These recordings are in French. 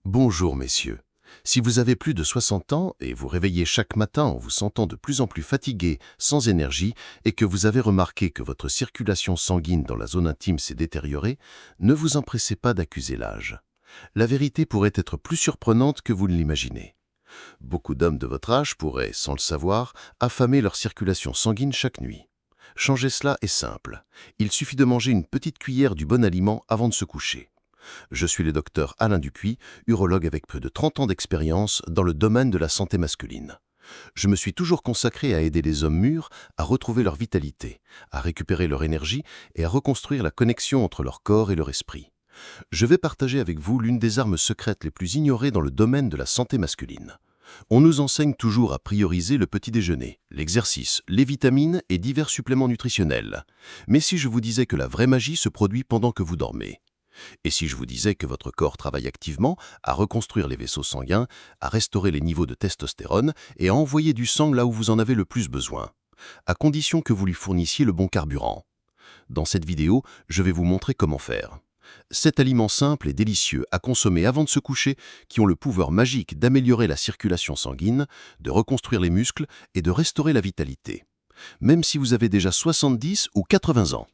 Bonjour messieurs. Si vous avez plus de 60 ans et vous réveillez chaque matin en vous sentant de plus en plus fatigué, sans énergie, et que vous avez remarqué que votre circulation sanguine dans la zone intime s'est détériorée, ne vous empressez pas d'accuser l'âge. La vérité pourrait être plus surprenante que vous ne l'imaginez. Beaucoup d'hommes de votre âge pourraient, sans le savoir, affamer leur circulation sanguine chaque nuit. Changer cela est simple. Il suffit de manger une petite cuillère du bon aliment avant de se coucher. Je suis le docteur Alain Dupuis, urologue avec plus de 30 ans d'expérience dans le domaine de la santé masculine. Je me suis toujours consacré à aider les hommes mûrs à retrouver leur vitalité, à récupérer leur énergie et à reconstruire la connexion entre leur corps et leur esprit. Je vais partager avec vous l'une des armes secrètes les plus ignorées dans le domaine de la santé masculine. On nous enseigne toujours à prioriser le petit déjeuner, l'exercice, les vitamines et divers suppléments nutritionnels. Mais si je vous disais que la vraie magie se produit pendant que vous dormez? Et si je vous disais que votre corps travaille activement à reconstruire les vaisseaux sanguins, à restaurer les niveaux de testostérone et à envoyer du sang là où vous en avez le plus besoin, à condition que vous lui fournissiez le bon carburant? Dans cette vidéo, je vais vous montrer comment faire. 7 aliments simples et délicieux à consommer avant de se coucher qui ont le pouvoir magique d'améliorer la circulation sanguine, de reconstruire les muscles et de restaurer la vitalité. Même si vous avez déjà 70 ou 80 ans.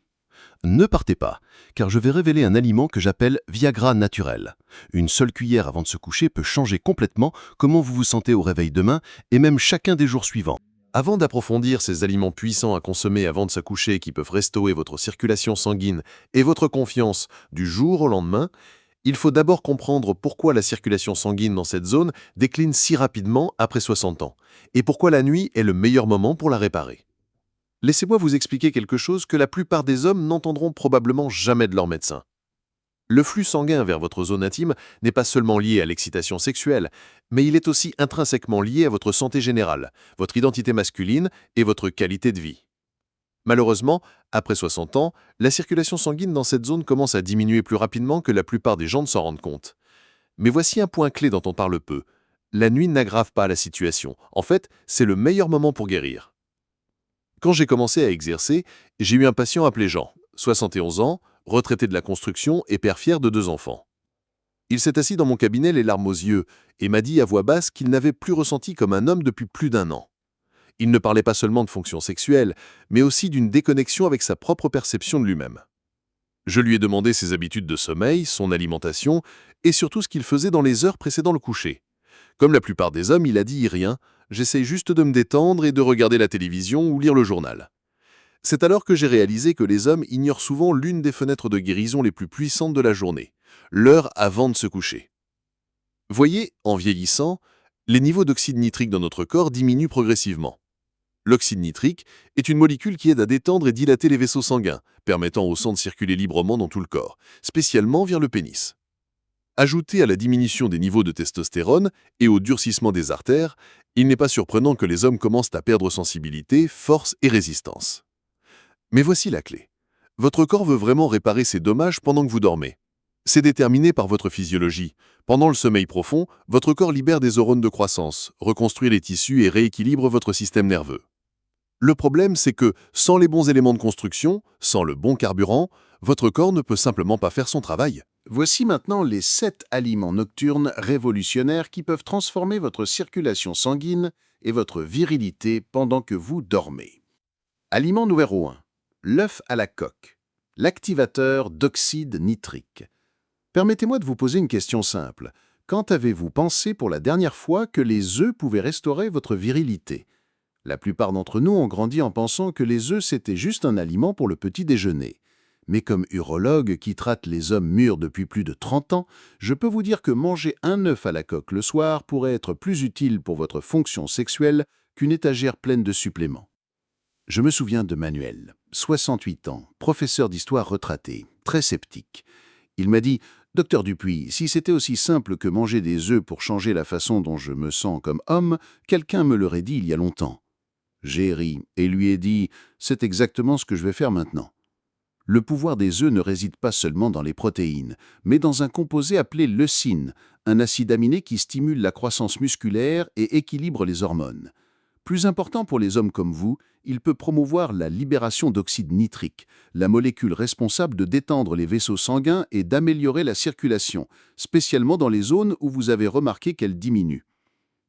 Ne partez pas, car je vais révéler un aliment que j'appelle Viagra naturel. Une seule cuillère avant de se coucher peut changer complètement comment vous vous sentez au réveil demain et même chacun des jours suivants. Avant d'approfondir ces aliments puissants à consommer avant de se coucher qui peuvent restaurer votre circulation sanguine et votre confiance du jour au lendemain, il faut d'abord comprendre pourquoi la circulation sanguine dans cette zone décline si rapidement après 60 ans et pourquoi la nuit est le meilleur moment pour la réparer. Laissez-moi vous expliquer quelque chose que la plupart des hommes n'entendront probablement jamais de leur médecin. Le flux sanguin vers votre zone intime n'est pas seulement lié à l'excitation sexuelle, mais il est aussi intrinsèquement lié à votre santé générale, votre identité masculine et votre qualité de vie. Malheureusement, après 60 ans, la circulation sanguine dans cette zone commence à diminuer plus rapidement que la plupart des gens ne s'en rendent compte. Mais voici un point clé dont on parle peu. La nuit n'aggrave pas la situation. En fait, c'est le meilleur moment pour guérir. Quand j'ai commencé à exercer, j'ai eu un patient appelé Jean, 71 ans, retraité de la construction et père fier de 2 enfants. Il s'est assis dans mon cabinet les larmes aux yeux et m'a dit à voix basse qu'il n'avait plus ressenti comme un homme depuis plus d'1 an. Il ne parlait pas seulement de fonction sexuelle, mais aussi d'une déconnexion avec sa propre perception de lui-même. Je lui ai demandé ses habitudes de sommeil, son alimentation et surtout ce qu'il faisait dans les heures précédant le coucher. Comme la plupart des hommes, il a dit rien, j'essaye juste de me détendre et de regarder la télévision ou lire le journal. C'est alors que j'ai réalisé que les hommes ignorent souvent l'une des fenêtres de guérison les plus puissantes de la journée, l'heure avant de se coucher. Voyez, en vieillissant, les niveaux d'oxyde nitrique dans notre corps diminuent progressivement. L'oxyde nitrique est une molécule qui aide à détendre et dilater les vaisseaux sanguins, permettant au sang de circuler librement dans tout le corps, spécialement vers le pénis. Ajouté à la diminution des niveaux de testostérone et au durcissement des artères, il n'est pas surprenant que les hommes commencent à perdre sensibilité, force et résistance. Mais voici la clé. Votre corps veut vraiment réparer ces dommages pendant que vous dormez. C'est déterminé par votre physiologie. Pendant le sommeil profond, votre corps libère des hormones de croissance, reconstruit les tissus et rééquilibre votre système nerveux. Le problème, c'est que, sans les bons éléments de construction, sans le bon carburant, votre corps ne peut simplement pas faire son travail. Voici maintenant les 7 aliments nocturnes révolutionnaires qui peuvent transformer votre circulation sanguine et votre virilité pendant que vous dormez. Aliment numéro 1. L'œuf à la coque. L'activateur d'oxyde nitrique. Permettez-moi de vous poser une question simple. Quand avez-vous pensé pour la dernière fois que les œufs pouvaient restaurer votre virilité? La plupart d'entre nous ont grandi en pensant que les œufs c'était juste un aliment pour le petit déjeuner. Mais comme urologue qui traite les hommes mûrs depuis plus de 30 ans, je peux vous dire que manger un œuf à la coque le soir pourrait être plus utile pour votre fonction sexuelle qu'une étagère pleine de suppléments. Je me souviens de Manuel, 68 ans, professeur d'histoire retraité, très sceptique. Il m'a dit « Docteur Dupuis, si c'était aussi simple que manger des œufs pour changer la façon dont je me sens comme homme, quelqu'un me l'aurait dit il y a longtemps. » J'ai ri et lui ai dit « C'est exactement ce que je vais faire maintenant. » Le pouvoir des œufs ne réside pas seulement dans les protéines, mais dans un composé appelé leucine, un acide aminé qui stimule la croissance musculaire et équilibre les hormones. Plus important pour les hommes comme vous, Il peut promouvoir la libération d'oxyde nitrique, la molécule responsable de détendre les vaisseaux sanguins et d'améliorer la circulation, spécialement dans les zones où vous avez remarqué qu'elle diminue.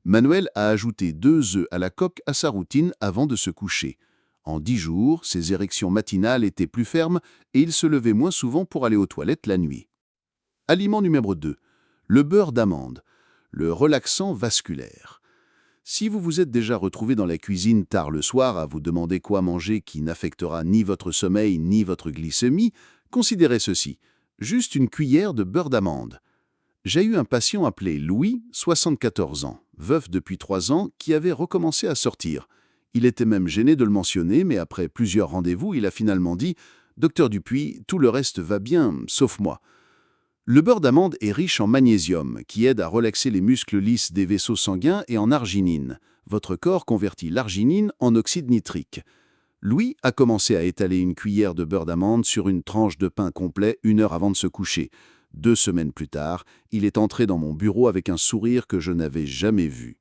Manuel a ajouté 2 œufs à la coque à sa routine avant de se coucher. En 10 jours, ses érections matinales étaient plus fermes et il se levait moins souvent pour aller aux toilettes la nuit. Aliment numéro 2. Le beurre d'amande, le relaxant vasculaire. Si vous vous êtes déjà retrouvé dans la cuisine tard le soir à vous demander quoi manger qui n'affectera ni votre sommeil ni votre glycémie, considérez ceci, juste une cuillère de beurre d'amande. J'ai eu un patient appelé Louis, 74 ans, veuf depuis 3 ans, qui avait recommencé à sortir. Il était même gêné de le mentionner, mais après plusieurs rendez-vous, il a finalement dit « Docteur Dupuis, tout le reste va bien, sauf moi ». Le beurre d'amande est riche en magnésium, qui aide à relaxer les muscles lisses des vaisseaux sanguins, et en arginine. Votre corps convertit l'arginine en oxyde nitrique. Louis a commencé à étaler une cuillère de beurre d'amande sur une tranche de pain complet 1 heure avant de se coucher. 2 semaines plus tard, il est entré dans mon bureau avec un sourire que je n'avais jamais vu.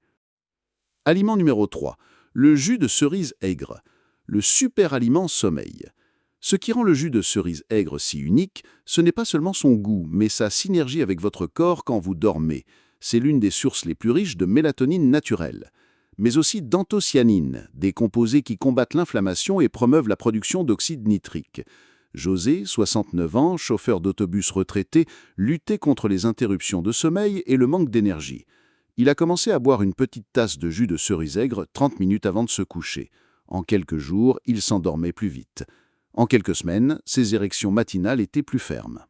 Aliment numéro 3. Le jus de cerise aigre. Le super aliment sommeil. Ce qui rend le jus de cerise aigre si unique, ce n'est pas seulement son goût, mais sa synergie avec votre corps quand vous dormez. C'est l'une des sources les plus riches de mélatonine naturelle, mais aussi d'anthocyanine, des composés qui combattent l'inflammation et promeuvent la production d'oxyde nitrique. José, 69 ans, chauffeur d'autobus retraité, luttait contre les interruptions de sommeil et le manque d'énergie. Il a commencé à boire une petite tasse de jus de cerise aigre 30 minutes avant de se coucher. En quelques jours, il s'endormait plus vite. En quelques semaines, ses érections matinales étaient plus fermes.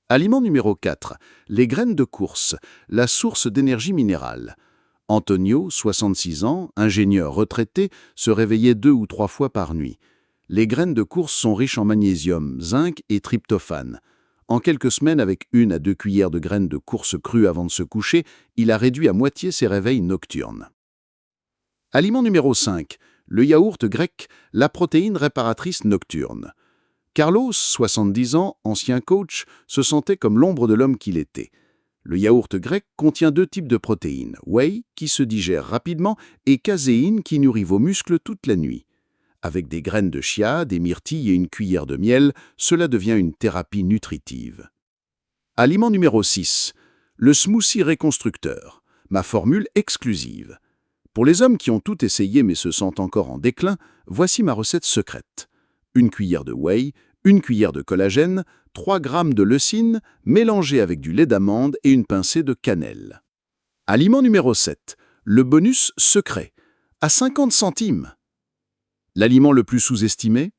Aliment numéro 4. Les graines de course, la source d'énergie minérale. Antonio, 66 ans, ingénieur retraité, se réveillait 2 ou 3 fois par nuit. Les graines de course sont riches en magnésium, zinc et tryptophane. En quelques semaines, avec 1 à 2 cuillères de graines de course crues avant de se coucher, il a réduit à moitié ses réveils nocturnes. Aliment numéro 5. Le yaourt grec, la protéine réparatrice nocturne. Carlos, 70 ans, ancien coach, se sentait comme l'ombre de l'homme qu'il était. Le yaourt grec contient 2 types de protéines, whey, qui se digère rapidement, et caséine, qui nourrit vos muscles toute la nuit. Avec des graines de chia, des myrtilles et une cuillère de miel, cela devient une thérapie nutritive. Aliment numéro 6. Le smoothie reconstructeur, ma formule exclusive. Pour les hommes qui ont tout essayé mais se sentent encore en déclin, voici ma recette secrète. 1 cuillère de whey, 1 cuillère de collagène, 3 grammes de leucine, mélangés avec du lait d'amande et une pincée de cannelle. Aliment numéro 7. Le bonus secret, à 50 centimes. L'aliment le plus sous-estimé?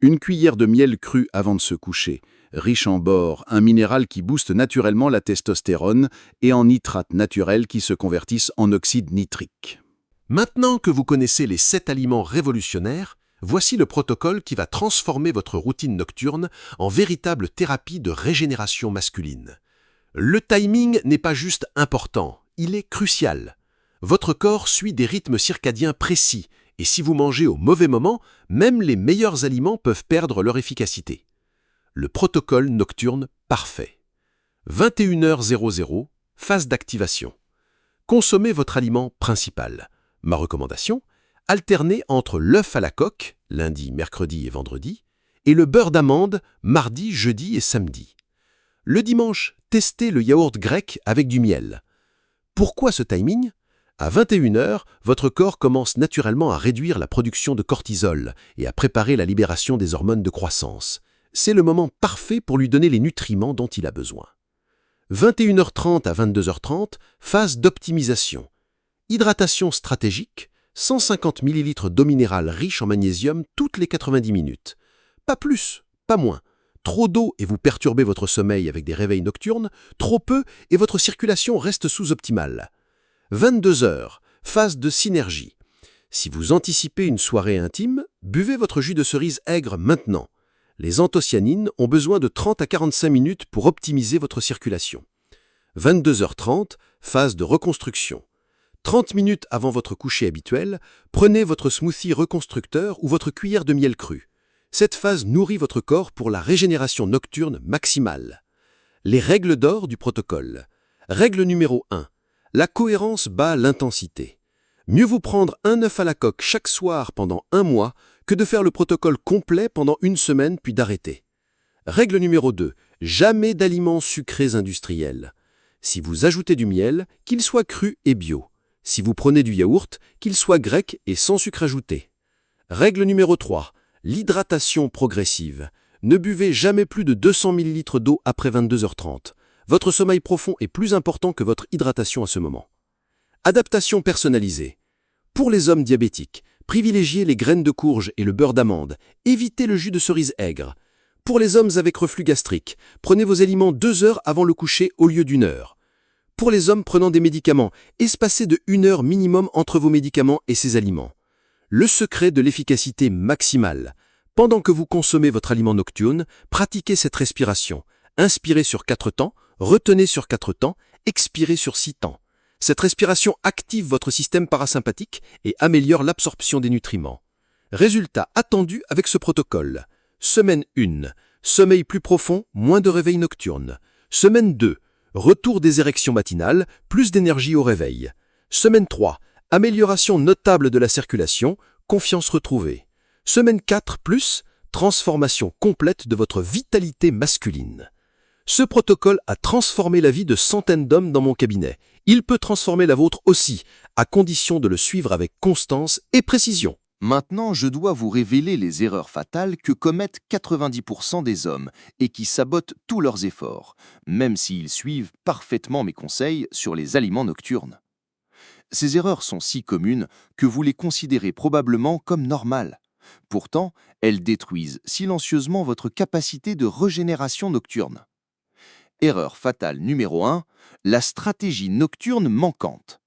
1 cuillère de miel cru avant de se coucher, riche en bore, un minéral qui booste naturellement la testostérone, et en nitrates naturels qui se convertissent en oxyde nitrique. Maintenant que vous connaissez les 7 aliments révolutionnaires, voici le protocole qui va transformer votre routine nocturne en véritable thérapie de régénération masculine. Le timing n'est pas juste important, il est crucial. Votre corps suit des rythmes circadiens précis, et si vous mangez au mauvais moment, même les meilleurs aliments peuvent perdre leur efficacité. Le protocole nocturne parfait. 21h00, phase d'activation. Consommez votre aliment principal. Ma recommandation, alternez entre l'œuf à la coque, lundi, mercredi et vendredi, et le beurre d'amande, mardi, jeudi et samedi. Le dimanche, testez le yaourt grec avec du miel. Pourquoi ce timing ? À 21h, votre corps commence naturellement à réduire la production de cortisol et à préparer la libération des hormones de croissance. C'est le moment parfait pour lui donner les nutriments dont il a besoin. 21h30 à 22h30, phase d'optimisation. Hydratation stratégique, 150 ml d'eau minérale riche en magnésium toutes les 90 minutes. Pas plus, pas moins. Trop d'eau et vous perturbez votre sommeil avec des réveils nocturnes, trop peu et votre circulation reste sous-optimale. 22h, phase de synergie. Si vous anticipez une soirée intime, buvez votre jus de cerise aigre maintenant. Les anthocyanines ont besoin de 30 à 45 minutes pour optimiser votre circulation. 22h30, phase de reconstruction. 30 minutes avant votre coucher habituel, prenez votre smoothie reconstructeur ou votre cuillère de miel cru. Cette phase nourrit votre corps pour la régénération nocturne maximale. Les règles d'or du protocole. Règle numéro 1. La cohérence bat l'intensité. Mieux vous prendre un œuf à la coque chaque soir pendant 1 mois que de faire le protocole complet pendant 1 semaine puis d'arrêter. Règle numéro 2. Jamais d'aliments sucrés industriels. Si vous ajoutez du miel, qu'il soit cru et bio. Si vous prenez du yaourt, qu'il soit grec et sans sucre ajouté. Règle numéro 3. L'hydratation progressive. Ne buvez jamais plus de 200 ml d'eau après 22h30. Votre sommeil profond est plus important que votre hydratation à ce moment. Adaptation personnalisée. Pour les hommes diabétiques, privilégiez les graines de courge et le beurre d'amande. Évitez le jus de cerise aigre. Pour les hommes avec reflux gastrique, prenez vos aliments 2 heures avant le coucher au lieu d'1 heure. Pour les hommes prenant des médicaments, espacez de 1 heure minimum entre vos médicaments et ces aliments. Le secret de l'efficacité maximale. Pendant que vous consommez votre aliment nocturne, pratiquez cette respiration. Inspirez sur 4 temps, retenez sur 4 temps, expirez sur 6 temps. Cette respiration active votre système parasympathique et améliore l'absorption des nutriments. Résultat attendu avec ce protocole. Semaine 1. Sommeil plus profond, moins de réveil nocturne. Semaine 2. Retour des érections matinales, plus d'énergie au réveil. Semaine 3. Amélioration notable de la circulation, confiance retrouvée. Semaine 4 plus, transformation complète de votre vitalité masculine. Ce protocole a transformé la vie de centaines d'hommes dans mon cabinet. Il peut transformer la vôtre aussi, à condition de le suivre avec constance et précision. Maintenant, je dois vous révéler les erreurs fatales que commettent 90% des hommes et qui sabotent tous leurs efforts, même s'ils suivent parfaitement mes conseils sur les aliments nocturnes. Ces erreurs sont si communes que vous les considérez probablement comme normales. Pourtant, elles détruisent silencieusement votre capacité de régénération nocturne. Erreur fatale numéro 1, la stratégie nocturne manquante.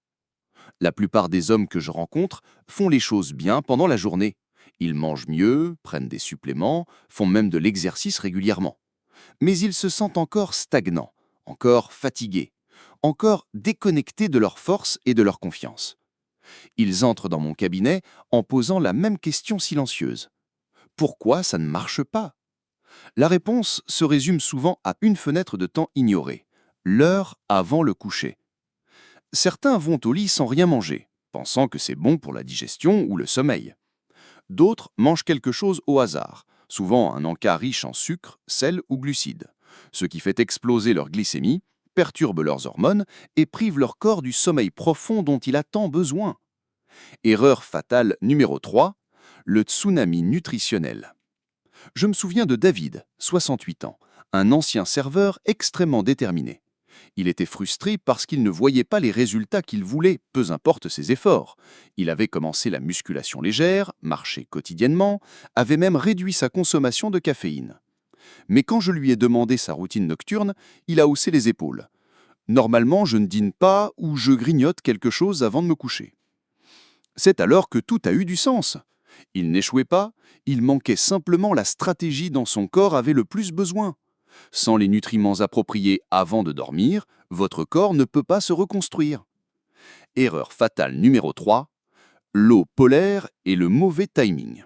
La plupart des hommes que je rencontre font les choses bien pendant la journée. Ils mangent mieux, prennent des suppléments, font même de l'exercice régulièrement. Mais ils se sentent encore stagnants, encore fatigués, encore déconnectés de leur force et de leur confiance. Ils entrent dans mon cabinet en posant la même question silencieuse. Pourquoi ça ne marche pas ? La réponse se résume souvent à une fenêtre de temps ignorée, l'heure avant le coucher. Certains vont au lit sans rien manger, pensant que c'est bon pour la digestion ou le sommeil. D'autres mangent quelque chose au hasard, souvent un encas riche en sucre, sel ou glucides, ce qui fait exploser leur glycémie, perturbe leurs hormones et prive leur corps du sommeil profond dont il a tant besoin. Erreur fatale numéro 3, le tsunami nutritionnel. Je me souviens de David, 68 ans, un ancien serveur extrêmement déterminé. Il était frustré parce qu'il ne voyait pas les résultats qu'il voulait, peu importe ses efforts. Il avait commencé la musculation légère, marché quotidiennement, avait même réduit sa consommation de caféine. Mais quand je lui ai demandé sa routine nocturne, il a haussé les épaules. Normalement, je ne dîne pas ou je grignote quelque chose avant de me coucher. C'est alors que tout a eu du sens. Il n'échouait pas, il manquait simplement la stratégie dont son corps avait le plus besoin. Sans les nutriments appropriés avant de dormir, votre corps ne peut pas se reconstruire. Erreur fatale numéro 3, l'eau polaire et le mauvais timing.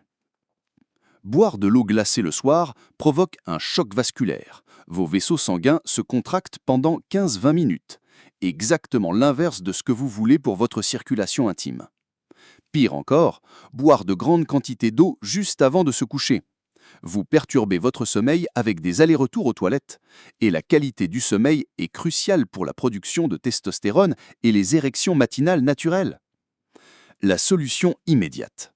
Boire de l'eau glacée le soir provoque un choc vasculaire. Vos vaisseaux sanguins se contractent pendant 15-20 minutes, exactement l'inverse de ce que vous voulez pour votre circulation intime. Pire encore, boire de grandes quantités d'eau juste avant de se coucher. Vous perturbez votre sommeil avec des allers-retours aux toilettes. Et la qualité du sommeil est cruciale pour la production de testostérone et les érections matinales naturelles. La solution immédiate.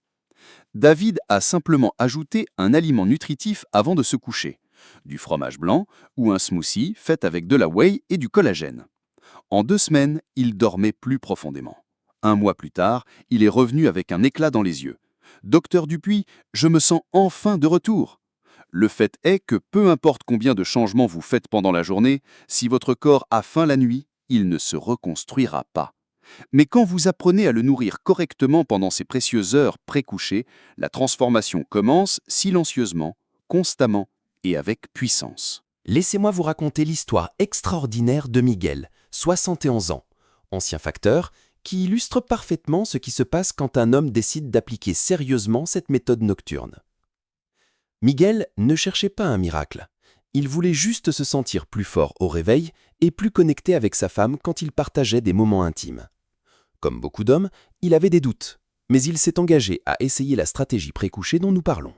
David a simplement ajouté un aliment nutritif avant de se coucher, du fromage blanc ou un smoothie fait avec de la whey et du collagène. En 2 semaines, il dormait plus profondément. 1 mois plus tard, il est revenu avec un éclat dans les yeux. « Docteur Dupuis, je me sens enfin de retour. » Le fait est que peu importe combien de changements vous faites pendant la journée, si votre corps a faim la nuit, il ne se reconstruira pas. Mais quand vous apprenez à le nourrir correctement pendant ces précieuses heures pré-couchées, la transformation commence silencieusement, constamment et avec puissance. Laissez-moi vous raconter l'histoire extraordinaire de Miguel, 71 ans, ancien facteur, qui illustre parfaitement ce qui se passe quand un homme décide d'appliquer sérieusement cette méthode nocturne. Miguel ne cherchait pas un miracle. Il voulait juste se sentir plus fort au réveil et plus connecté avec sa femme quand il partageait des moments intimes. Comme beaucoup d'hommes, il avait des doutes, mais il s'est engagé à essayer la stratégie pré-couché dont nous parlons.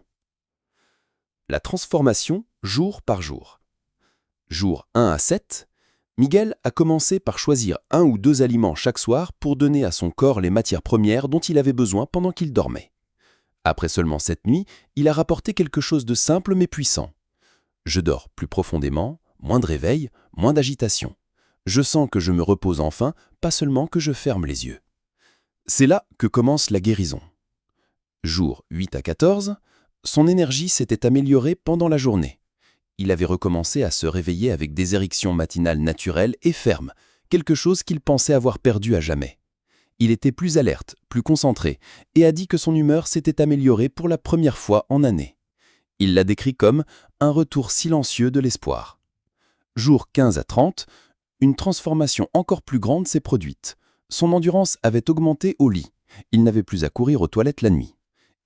La transformation jour par jour. Jour 1 à 7, Miguel a commencé par choisir 1 ou 2 aliments chaque soir pour donner à son corps les matières premières dont il avait besoin pendant qu'il dormait. Après seulement 7 nuits, il a rapporté quelque chose de simple mais puissant. Je dors plus profondément, moins de réveil, moins d'agitation. Je sens que je me repose enfin, pas seulement que je ferme les yeux. C'est là que commence la guérison. Jour 8 à 14, son énergie s'était améliorée pendant la journée. Il avait recommencé à se réveiller avec des érections matinales naturelles et fermes, quelque chose qu'il pensait avoir perdu à jamais. Il était plus alerte, plus concentré, et a dit que son humeur s'était améliorée pour la première fois en années. Il l'a décrit comme un retour silencieux de l'espoir. Jour 15 à 30, une transformation encore plus grande s'est produite. Son endurance avait augmenté au lit. Il n'avait plus à courir aux toilettes la nuit.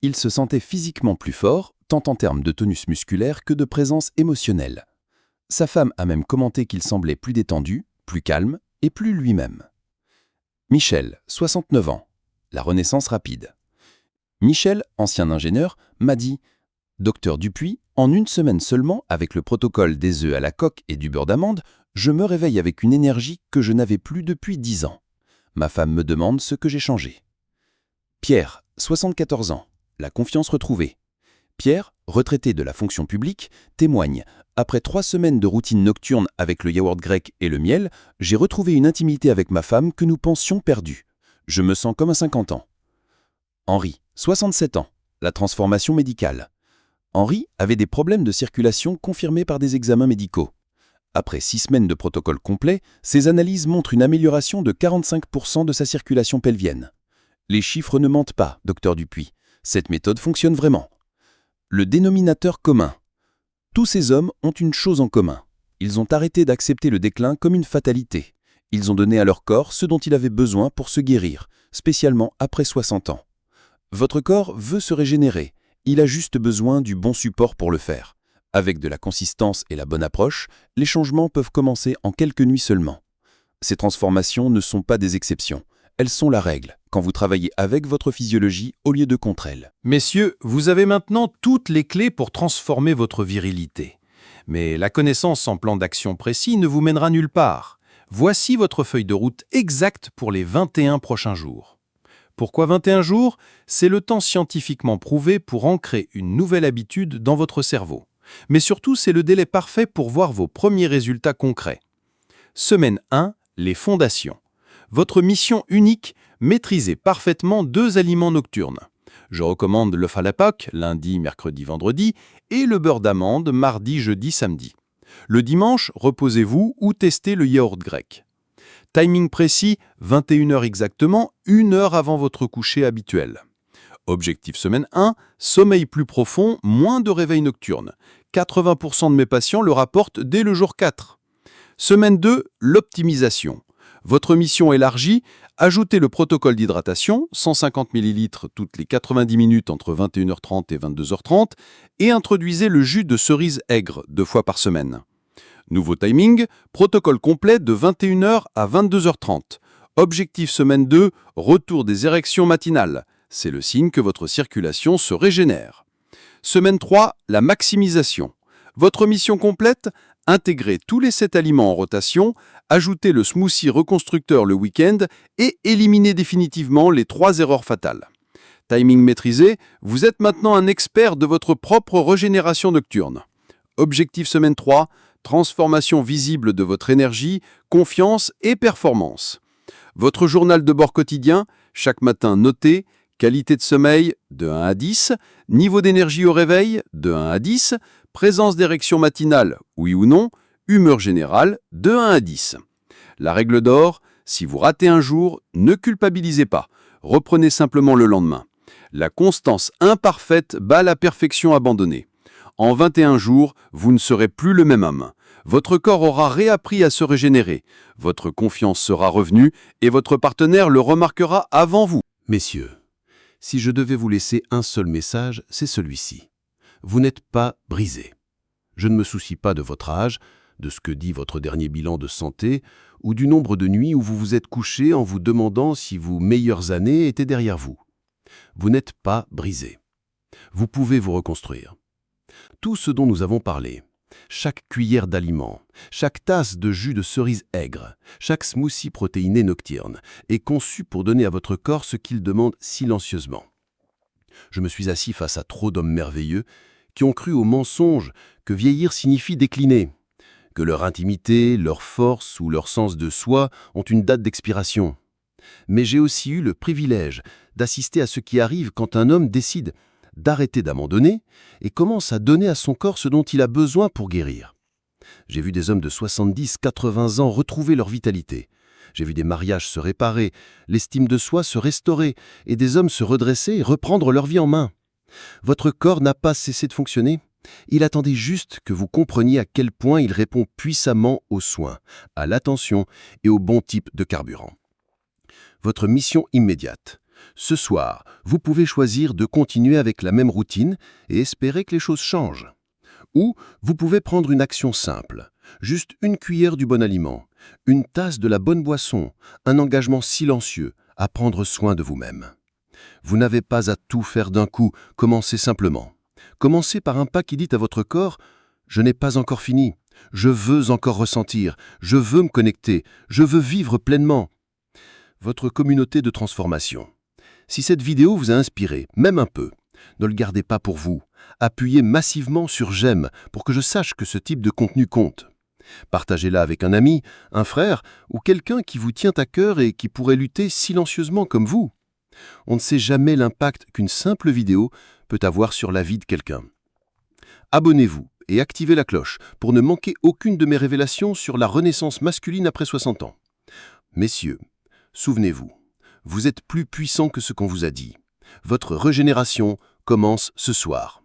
Il se sentait physiquement plus fort, tant en termes de tonus musculaire que de présence émotionnelle. Sa femme a même commenté qu'il semblait plus détendu, plus calme et plus lui-même. Michel, 69 ans. La renaissance rapide. Michel, ancien ingénieur, m'a dit « Docteur Dupuis, en 1 semaine seulement, avec le protocole des œufs à la coque et du beurre d'amande, je me réveille avec une énergie que je n'avais plus depuis 10 ans. Ma femme me demande ce que j'ai changé. » Pierre, 74 ans. La confiance retrouvée. Pierre, retraité de la fonction publique, témoigne « Après 3 semaines de routine nocturne avec le yaourt grec et le miel, j'ai retrouvé une intimité avec ma femme que nous pensions perdue. Je me sens comme à 50 ans. » Henri, 67 ans. La transformation médicale. Henri avait des problèmes de circulation confirmés par des examens médicaux. Après 6 semaines de protocole complet, ses analyses montrent une amélioration de 45% de sa circulation pelvienne. Les chiffres ne mentent pas, docteur Dupuis. Cette méthode fonctionne vraiment. Le dénominateur commun. Tous ces hommes ont une chose en commun. Ils ont arrêté d'accepter le déclin comme une fatalité. Ils ont donné à leur corps ce dont il avait besoin pour se guérir, spécialement après 60 ans. Votre corps veut se régénérer. Il a juste besoin du bon support pour le faire. Avec de la consistance et la bonne approche, les changements peuvent commencer en quelques nuits seulement. Ces transformations ne sont pas des exceptions. Elles sont la règle, quand vous travaillez avec votre physiologie au lieu de contre elle. Messieurs, vous avez maintenant toutes les clés pour transformer votre virilité. Mais la connaissance sans plan d'action précis ne vous mènera nulle part. Voici votre feuille de route exacte pour les 21 prochains jours. Pourquoi 21 jours? C'est le temps scientifiquement prouvé pour ancrer une nouvelle habitude dans votre cerveau. Mais surtout, c'est le délai parfait pour voir vos premiers résultats concrets. Semaine 1, les fondations. Votre mission unique, maîtriser parfaitement 2 aliments nocturnes. Je recommande l'œuf à la coque, lundi, mercredi, vendredi, et le beurre d'amande, mardi, jeudi, samedi. Le dimanche, reposez-vous ou testez le yaourt grec. Timing précis, 21 h exactement, 1 heure avant votre coucher habituel. Objectif semaine 1, sommeil plus profond, moins de réveil nocturne. 80% de mes patients le rapportent dès le jour 4. Semaine 2, l'optimisation. Votre mission élargie, ajoutez le protocole d'hydratation, 150 ml toutes les 90 minutes entre 21 h 30 et 22 h 30, et introduisez le jus de cerise aigre 2 fois par semaine. Nouveau timing, protocole complet de 21 h à 22 h 30. Objectif semaine 2, retour des érections matinales. C'est le signe que votre circulation se régénère. Semaine 3, la maximisation. Votre mission complète, intégrer tous les 7 aliments en rotation, ajouter le smoothie reconstructeur le week-end et éliminer définitivement les 3 erreurs fatales. Timing maîtrisé, vous êtes maintenant un expert de votre propre régénération nocturne. Objectif semaine 3, transformation visible de votre énergie, confiance et performance. Votre journal de bord quotidien, chaque matin noté, qualité de sommeil de 1 à 10, niveau d'énergie au réveil de 1 à 10, présence d'érection matinale, oui ou non, humeur générale de 1 à 10. La règle d'or, si vous ratez un jour, ne culpabilisez pas, reprenez simplement le lendemain. La constance imparfaite bat la perfection abandonnée. En 21 jours, vous ne serez plus le même homme. Votre corps aura réappris à se régénérer, votre confiance sera revenue et votre partenaire le remarquera avant vous. Messieurs, si je devais vous laisser un seul message, c'est celui-ci. Vous n'êtes pas brisés. Je ne me soucie pas de votre âge, de ce que dit votre dernier bilan de santé ou du nombre de nuits où vous vous êtes couché en vous demandant si vos meilleures années étaient derrière vous. Vous n'êtes pas brisé. Vous pouvez vous reconstruire. Tout ce dont nous avons parlé, chaque cuillère d'aliment, chaque tasse de jus de cerise aigre, chaque smoothie protéiné nocturne, est conçu pour donner à votre corps ce qu'il demande silencieusement. Je me suis assis face à trop d'hommes merveilleux qui ont cru au mensonge que vieillir signifie décliner, que leur intimité, leur force ou leur sens de soi ont une date d'expiration. Mais j'ai aussi eu le privilège d'assister à ce qui arrive quand un homme décide d'arrêter d'abandonner et commence à donner à son corps ce dont il a besoin pour guérir. J'ai vu des hommes de 70, 80 ans retrouver leur vitalité. J'ai vu des mariages se réparer, l'estime de soi se restaurer et des hommes se redresser et reprendre leur vie en main. Votre corps n'a pas cessé de fonctionner. Il attendait juste que vous compreniez à quel point il répond puissamment aux soins, à l'attention et au bon type de carburant. Votre mission immédiate. Ce soir, vous pouvez choisir de continuer avec la même routine et espérer que les choses changent. Ou vous pouvez prendre une action simple, juste une cuillère du bon aliment, une tasse de la bonne boisson, un engagement silencieux à prendre soin de vous-même. Vous n'avez pas à tout faire d'un coup, commencez simplement. Commencez par un pas qui dit à votre corps « Je n'ai pas encore fini, je veux encore ressentir, je veux me connecter, je veux vivre pleinement. » Votre communauté de transformation. Si cette vidéo vous a inspiré, même un peu, ne le gardez pas pour vous. Appuyez massivement sur « J'aime » pour que je sache que ce type de contenu compte. Partagez-la avec un ami, un frère ou quelqu'un qui vous tient à cœur et qui pourrait lutter silencieusement comme vous. On ne sait jamais l'impact qu'une simple vidéo peut avoir sur la vie de quelqu'un. Abonnez-vous et activez la cloche pour ne manquer aucune de mes révélations sur la renaissance masculine après 60 ans. Messieurs, souvenez-vous, vous êtes plus puissants que ce qu'on vous a dit. Votre régénération commence ce soir.